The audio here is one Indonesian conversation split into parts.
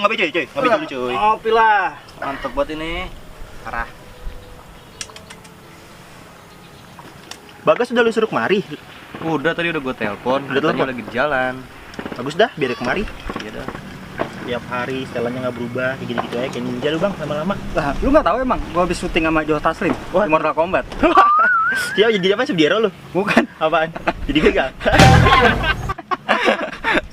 ngopi cuy, ngopi dulu cuy. Ngopi lah. Mantep buat ini. Parah. Bagas udah lu suruh kemari. Udah tadi udah gue telepon, Udah katanya telepon? lagi di jalan. Bagus dah, biar dia kemari. Iya dah. Tiap hari setelannya nggak berubah, kayak gitu-gitu aja kayak ninja lu bang, lama-lama. Lah, lu nggak tahu emang gua habis syuting sama Joe Taslim Wah. di Mortal Kombat. Dia jadi apa? Subdiero lu? Bukan. Apaan? Jadi begal.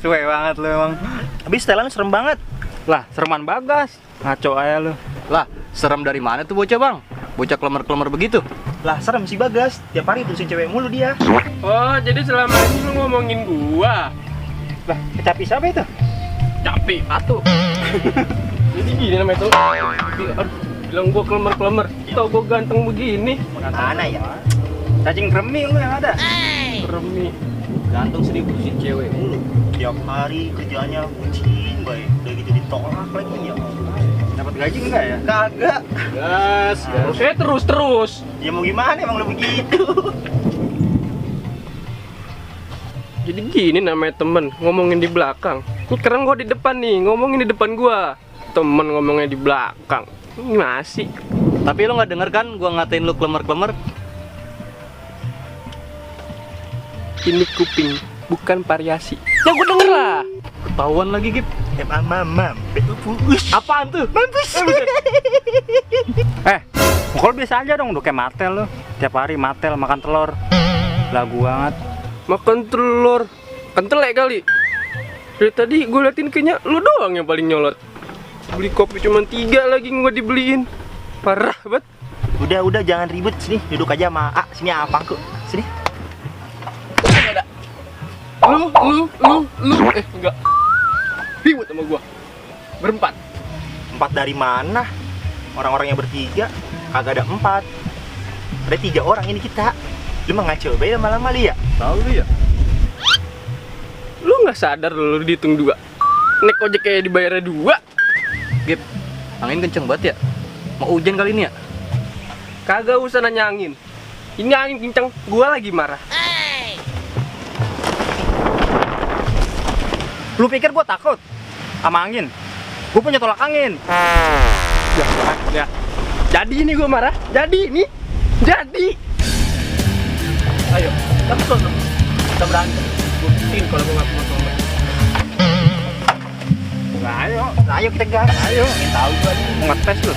Suwe banget lu emang. Habis setelan lu serem banget. Lah, sereman Bagas. Ngaco aja lu. Lah, serem dari mana tuh bocah bang? Bocah klemer-klemer begitu? Lah serem si Bagas, tiap hari terusin cewek mulu dia. Oh, jadi selama ini lu ngomongin gua. Lah, kecapi siapa itu? Capek, patuh. Jadi gini namanya tuh. Bilang gua klemer-klemer. Tau gua ganteng begini. Mana ya? Cacing kremi lu yang ada. Remi. Gantung sedih bucin cewek mulu. Tiap hari kerjanya bucin, baik. Udah gitu ditolak lagi ya. Dapat gaji enggak ya? Kagak. Gas. Terus. Ya mau gimana emang lu begitu? Jadi gini namanya temen, ngomongin di belakang. Ini sekarang gua di depan nih, ngomongin di depan gua. Temen ngomongnya di belakang. Ini masih. Tapi lo nggak denger kan gua ngatain lu klemer-klemer? Ini kuping, bukan variasi. Ya gua denger lah. Ketahuan lagi Gip. Mamam, puus. Apaan tuh? Mampus. Mukul biasa aja dong, udah kayak Martel lu. Tiap hari Martel makan telur. Lagu banget. Makan telur. Kentelek kali. Dari tadi gue liatin kayaknya lu doang yang paling nyolot. Beli kopi cuma 3 lagi gua dibeliin. Parah banget. Udah jangan ribut sini, duduk aja sama A. Sini apa kok? Sini. Lu enggak. Ribut sama gua. Berempat. 4 dari mana? Orang-orangnya bertiga, kagak ada 4. Ada 3 orang ini kita. Lu mah ngaco be lama-lama li ya? Tahu lu ya? Lu nggak sadar lu dihitung 2. Naik ojek kayak dibayarnya 2. Gip, angin kenceng banget ya? Mau hujan kali ini ya? Kagak usah nanya angin. Ini angin kenceng, gua lagi marah. Lu pikir gua takut sama angin? Gua punya tolak angin. Ya. Jadi ini gua marah. Jadi. Ayo, kita sono. Kita berantem. Buktiin kalau gua nggak mau sombong. Ayo kita gas. Ayo. Ingin tahu gua nih. Mau ngetes lu.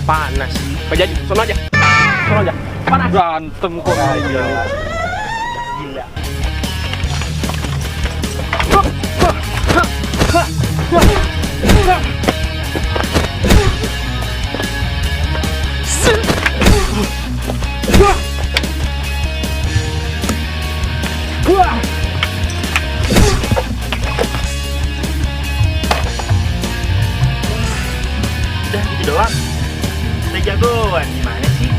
Panas. Gak jadi, sono aja. Panas. Berantem kok aja. Gila. Udah gitu doang. Udah jagoan gimana sih?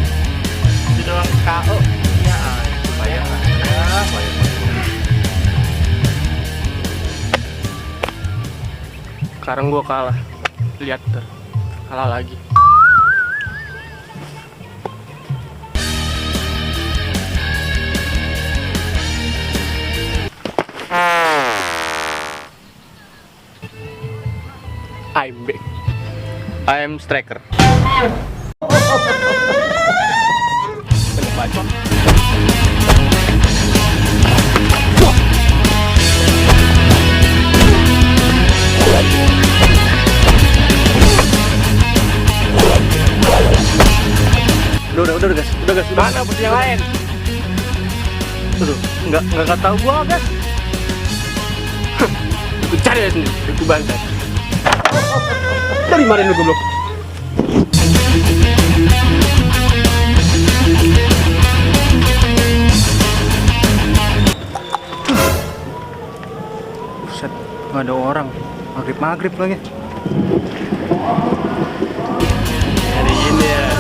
Itu doang KO. Ya, bayar. Sekarang gua kalah. Lihat tuh. Kalah lagi. I'm back. I'm striker. Udah gas. Mana bos yang lain? Tuh, nggak tahu gua gas. Aku cari aja sendiri, aku bantai. Dari mana lu goblok? Buset, nggak ada orang. Maghrib lagi. Hari ini ya.